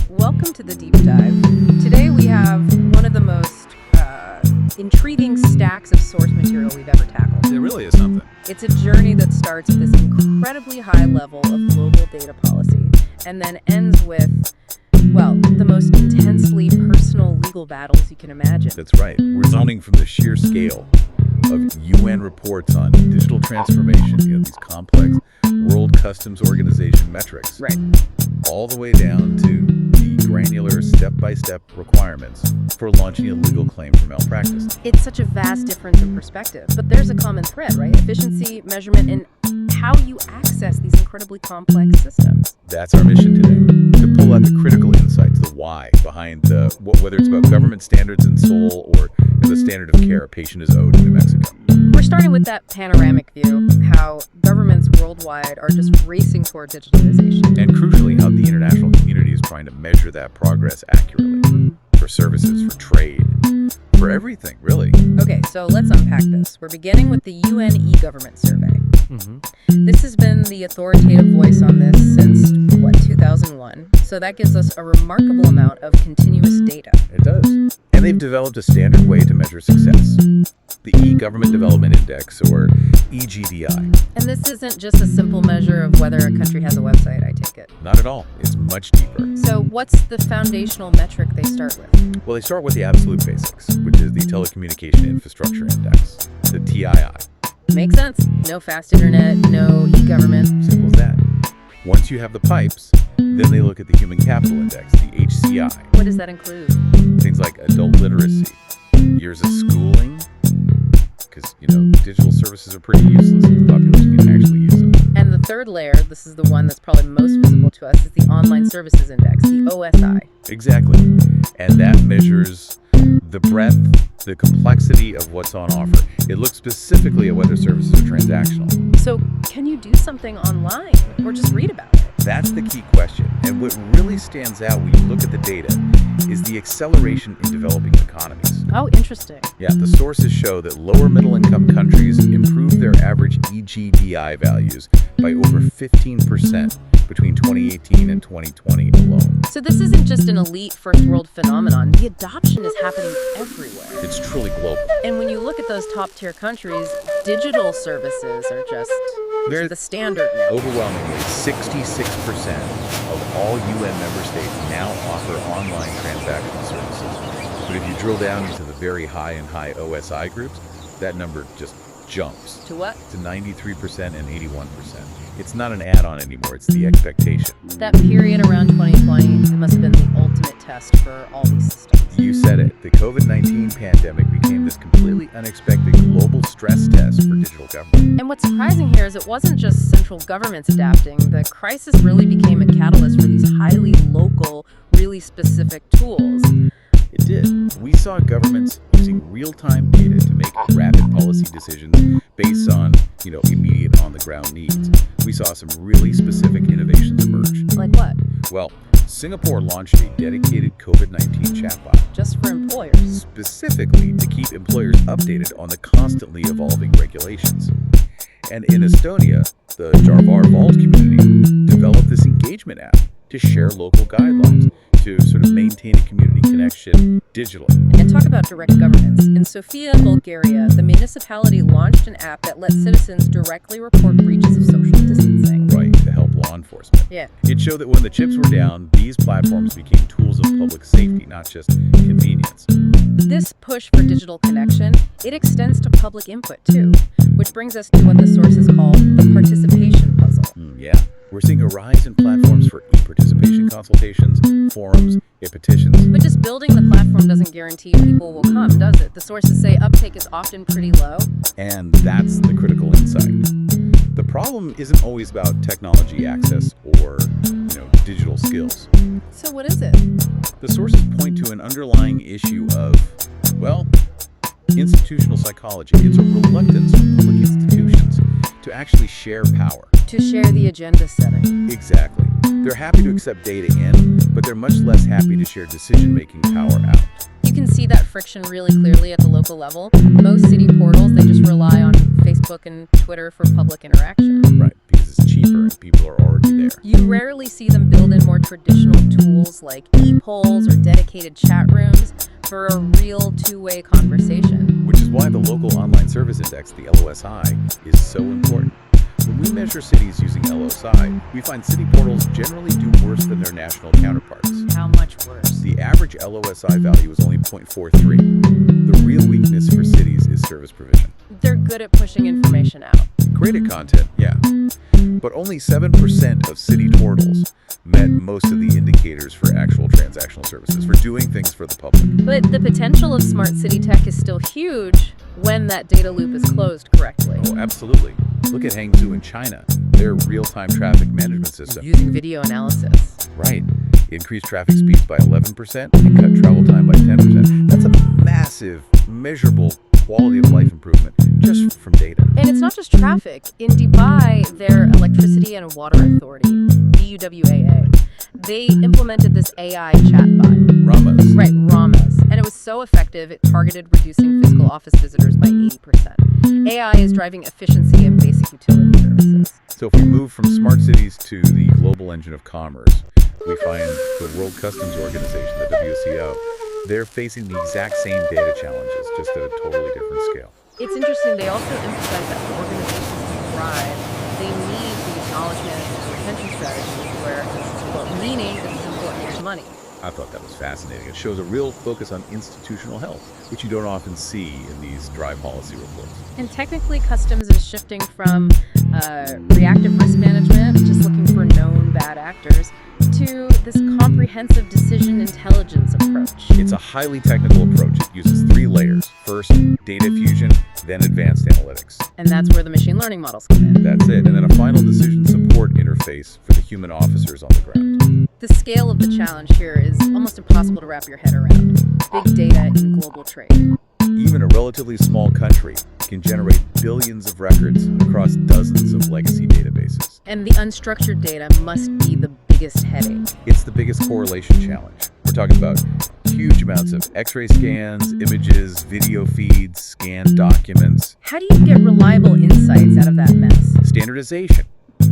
Welcome to the Deep Dive. Today we have one of the most intriguing stacks of source material we've ever tackled. It really is something. It's a journey that starts at this incredibly high level of global data policy and then ends with, well, the most intensely personal legal battles you can imagine. That's right. We're zoning from the sheer scale of UN reports on digital transformation, these complex World Customs Organization metrics, Right. all the way down to the granular step-by-step requirements for launching a legal claim for malpractice. It's such a vast difference in perspective, but there's a common thread, right? Efficiency, measurement, and how you access these incredibly complex systems. That's our mission today, to pull out the critical insights, the why behind whether it's about government standards in Seoul or the standard of care a patient is owed in New Mexico. We're starting with that panoramic view, how governments worldwide are just racing toward digitalization. And crucially, how the international community is trying to measure that progress accurately for services, for trade, for everything, really. Okay, so let's unpack this. We're beginning with the UN e-government survey. This has been the authoritative voice on this since, 2001? So that gives us a remarkable amount of continuous data. It does. And they've developed a standard way to measure success. The E-Government Development Index, or EGDI. And this isn't just a simple measure of whether a country has a website, I take it. Not at all. It's much deeper. So what's the foundational metric they start with? Well, they start with the absolute basics, which is the Telecommunication Infrastructure Index, the TII. Makes sense. No fast internet, no e-government. Simple as that. Once you have the pipes, then they look at the Human Capital Index, the HCI. What does that include? Things like adult literacy, years of schooling, because, digital services are pretty useless if the population can actually use them. And the third layer, this is the one that's probably most visible to us, is the Online Services Index, the OSI. Exactly. And that measures the breadth, the complexity of what's on offer. It looks specifically at whether services are transactional. So can you do something online or just read about it? That's the key question. And what really stands out when you look at the data is the acceleration in developing economies. Oh, interesting. Yeah, the sources show that lower middle-income countries improved their average EGDI values by over 15% between 2018 and 2020 alone. So this isn't just an elite first world phenomenon. The adoption is happening everywhere. It's truly global. And when you look at those top tier countries, digital services are just They're the standard now. Overwhelmingly, 66% of all UN member states now offer online transactional services. But if you drill down into the very high and high OSI groups, that number just jumps. To what? To 93% and 81%. It's not an add-on anymore, it's the expectation. That period around 2020, it must have been the ultimate test for all these systems. You said it. The COVID-19 pandemic became this completely unexpected global stress test for digital government. And what's surprising here is it wasn't just central governments adapting. The crisis really became a catalyst for these highly local, really specific tools. It did. We saw governments using real-time data to make rapid policy decisions based on, immediate on-the-ground needs. We saw some really specific innovations emerge. Like what? Well, Singapore launched a dedicated COVID-19 chatbot. Just for employers. Specifically to keep employers updated on the constantly evolving regulations. And in Estonia, the Jarvar Vault community developed this engagement app to share local guidelines, to sort of maintain a community connection digitally. And talk about direct governance. In Sofia, Bulgaria, the municipality launched an app that lets citizens directly report breaches of social distancing. Right, to help law enforcement. Yeah. It showed that when the chips were down, these platforms became tools of public safety, not just convenience. This push for digital connection, it extends to public input too, which brings us to what the sources call the participation puzzle. Yeah. We're seeing a rise in platforms for e-participation consultations, forums, e-petitions. But just building the platform doesn't guarantee people will come, does it? The sources say uptake is often pretty low. And that's the critical insight. The problem isn't always about technology access or, digital skills. So what is it? The sources point to an underlying issue of, institutional psychology. It's a reluctance of public institutions to actually share power. To share the agenda setting. Exactly. They're happy to accept data in, but they're much less happy to share decision-making power out. You can see that friction really clearly at the local level. Most city portals, they just rely on Facebook and Twitter for public interaction. Right, because is cheaper and people are already there. You rarely see them build in more traditional tools like e-polls or dedicated chat rooms for a real two-way conversation. Which is why the Local Online Service Index, the LOSI, is so important. When we measure cities using LOSI, we find city portals generally do worse than their national counterparts. How much worse? The average LOSI value is only 0.43. The real weakness for cities is service provision. They're good at pushing information out. Great at content, yeah. But only 7% of city portals met most of the indicators for actual transactional services, for doing things for the public. But the potential of smart city tech is still huge when that data loop is closed correctly. Oh, absolutely. Look at Hangzhou in China. Their real-time traffic management system. Using video analysis. Right. Increased traffic speeds by 11% and cut travel time by 10%. That's a massive, measurable quality of life improvement just from data. And it's not just traffic. In Dubai, their Electricity and Water Authority, BUWAA, they implemented this AI chatbot. Ramas. Right, Ramas. And it was so effective, it targeted reducing physical office visitors by 80%. AI is driving efficiency in basic utility services. So if we move from smart cities to the global engine of commerce, we find the World Customs Organization, the WCO, they're facing the exact same data challenges, just at a totally different scale. It's interesting, they also emphasize that for organizations to thrive, they need these knowledge management and retention strategies where, well, meaning is as important as money. I thought that was fascinating. It shows a real focus on institutional health, which you don't often see in these dry policy reports. And technically, customs is shifting from reactive risk management, just looking for known bad actors, to this comprehensive decision intelligence approach. It's a highly technical approach. It uses 3 layers. First, data fusion, then advanced analytics. And that's where the machine learning models come in. That's it. And then a final decision support interface for the human officers on the ground. The scale of the challenge here is almost impossible to wrap your head around. Big data in global trade. Even a relatively small country can generate billions of records across dozens of legacy databases. And the unstructured data must be the biggest headache. It's the biggest correlation challenge. We're talking about huge amounts of X-ray scans, images, video feeds, scanned documents. How do you get reliable insights out of that mess? Standardization.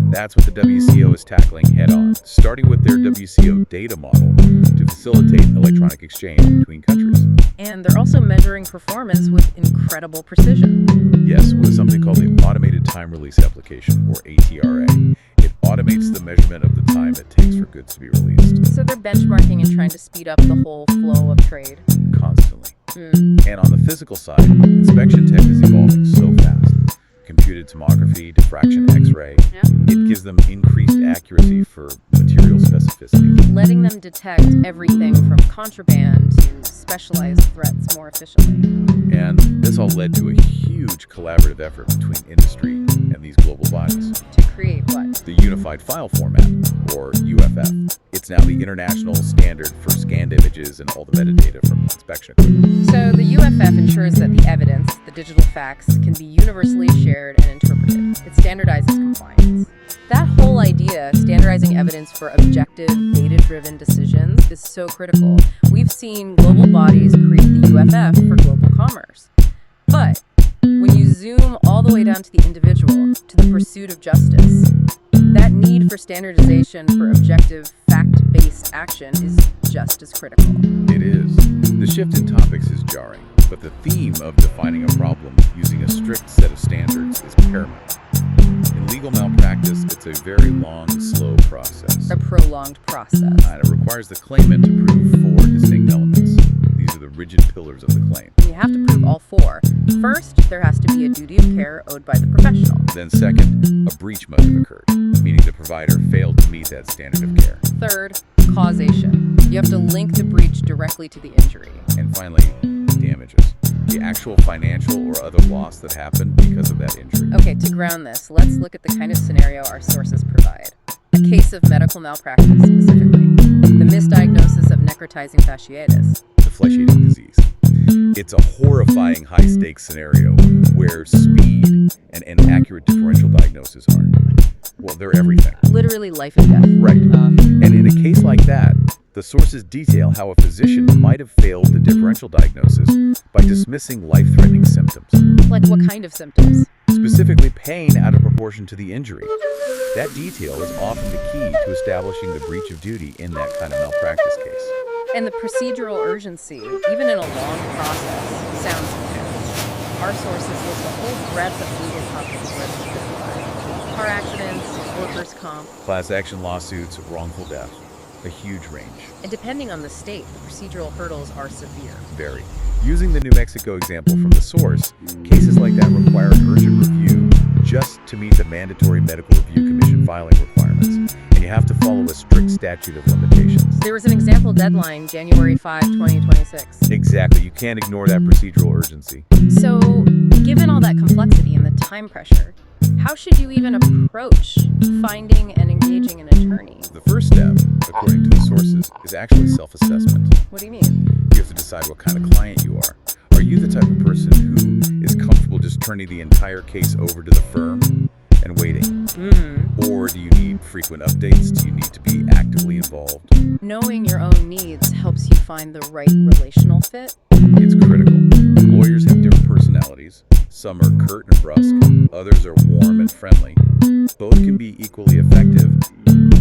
That's what the WCO is tackling head-on, starting with their WCO data model to facilitate electronic exchange between countries. And they're also measuring performance with incredible precision. Yes, with something called the Automated Time Release Application, or ATRA. It automates the measurement of the time it takes for goods to be released. So they're benchmarking and trying to speed up the whole flow of trade. Constantly. And on the physical side, inspection tech is evolving so fast. Computed tomography, diffraction X-ray. It gives them increased accuracy for material specificity. Letting them detect everything from contraband to specialized threats more efficiently. And this all led to a huge collaborative effort between industry and these global bodies. To create what? The Unified File Format, or UFF. It's now the international standard for scanned images and all the metadata from inspection equipment. So the UFF ensures that the evidence, the digital facts, can be universally shared and interpreted. It standardizes compliance. That whole idea, standardizing evidence for objective, data-driven decisions, is so critical. We've seen global bodies create the UFF for global commerce. But when you zoom all the way down to the individual, to the pursuit of justice, that need for standardization for objective, fact-based action is just as critical. It is. The shift in topics is jarring, but the theme of defining a problem using a strict set of standards is paramount. In legal malpractice, it's a very long, slow process. A prolonged process. And it requires the claimant to prove 4 distinct elements. These are the rigid pillars of the claim. You have to prove all 4. First, there has to be a duty of care owed by the professional. Then second, a breach must have occurred, meaning the provider failed to meet that standard of care. Third, causation. You have to link the breach directly to the injury. And finally, damages. The actual financial or other loss that happened because of that injury. Okay, to ground this, let's look at the kind of scenario our sources provide. A case of medical malpractice, specifically. The misdiagnosis of necrotizing fasciitis. The flesh-eating disease. It's a horrifying high-stakes scenario where speed and an accurate differential diagnosis are, well, they're everything. Literally life and death. Right. And in a case like that, the sources detail how a physician might have failed the differential diagnosis by dismissing life-threatening symptoms. Like what kind of symptoms? specifically pain out of proportion to the injury. That detail is often the key to establishing the breach of duty in that kind of malpractice case. And the procedural urgency, even in a long process, sounds huge. Our sources list a whole breadth of legal topics where this could apply. Car accidents, workers' comp. Class action lawsuits, wrongful death, a huge range. And depending on the state, the procedural hurdles are severe. Very. Using the New Mexico example from the source, cases like that require an urgent review just to meet the mandatory Medical Review Commission filing requirements, and you have to follow a strict statute of limitations. There was an example deadline, January 5, 2026. Exactly. You can't ignore that procedural urgency. So, given all that complexity and the time pressure, how should you even approach finding and engaging an attorney? The first step, according to the sources, is actually self-assessment. What do you mean? You have to decide what kind of client you are. Are you the type of person who is comfortable just turning the entire case over to the firm and waiting? Or do you need frequent updates? Do you need to be actively involved? Knowing your own needs helps you find the right relational fit. It's critical. Lawyers have different personalities. Some are curt and brusque, others are warm and friendly. Both can be equally effective,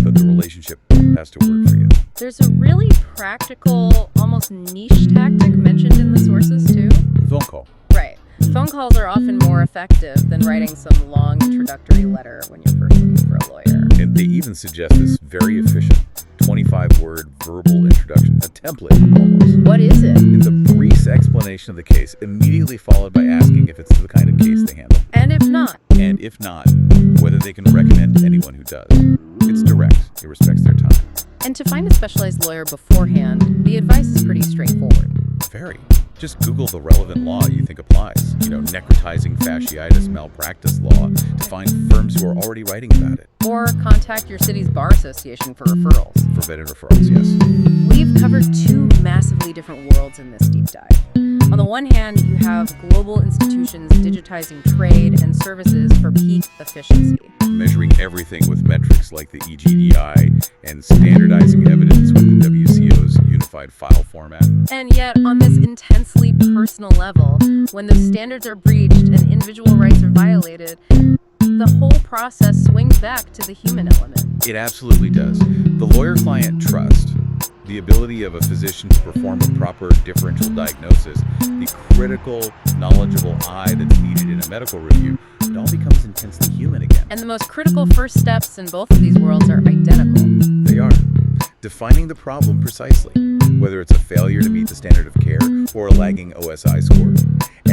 but the relationship has to work for you. There's a really practical, almost niche tactic mentioned in the sources too. Phone call. Right. Phone calls are often more effective than writing some long introductory letter when you're first looking for a lawyer. And they even suggest this very efficient 25-word verbal introduction, a template almost. What is it? It's a brief explanation of the case, immediately followed by asking if it's the kind of case they handle. And if not? And if not, whether they can recommend anyone who does. It's direct. It respects their time. And to find a specialized lawyer beforehand, the advice is pretty straightforward. Very. Just Google the relevant law you think applies. Necrotizing fasciitis malpractice law to find firms who are already writing about it. Or contact your city's bar association for referrals. For vetted referrals, yes. We've covered two massively different worlds in this deep dive. On the one hand, you have global institutions digitizing trade and services for peak efficiency. Measuring everything with metrics like the EGDI and standardizing evidence with the WCO's unified file format. And yet, on this intensely personal level, when those standards are breached and individual rights are violated, the whole process swings back to the human element. It absolutely does. The lawyer-client trust, the ability of a physician to perform a proper differential diagnosis, the critical, knowledgeable eye that's needed in a medical review, it all becomes intensely human again. And the most critical first steps in both of these worlds are identical. They are. Defining the problem precisely, whether it's a failure to meet the standard of care or a lagging OSI score,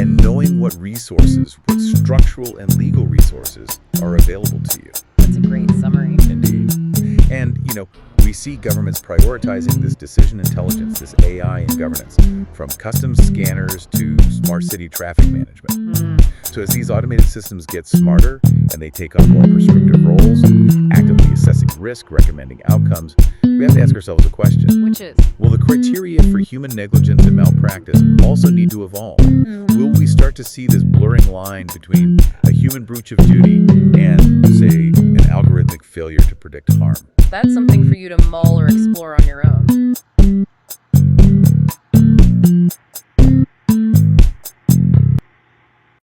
and knowing what resources, what structural and legal resources are available to you. That's a great summary. Indeed. And, we see governments prioritizing this decision intelligence, this AI in governance, from customs scanners to smart city traffic management. So as these automated systems get smarter and they take on more prescriptive roles, actively assessing risk, recommending outcomes, we have to ask ourselves a question. Which is? Will the criteria for human negligence and malpractice also need to evolve? Will we start to see this blurring line between a human breach of duty and, say, an algorithmic failure to predict harm? That's something for you to mull or explore on your own.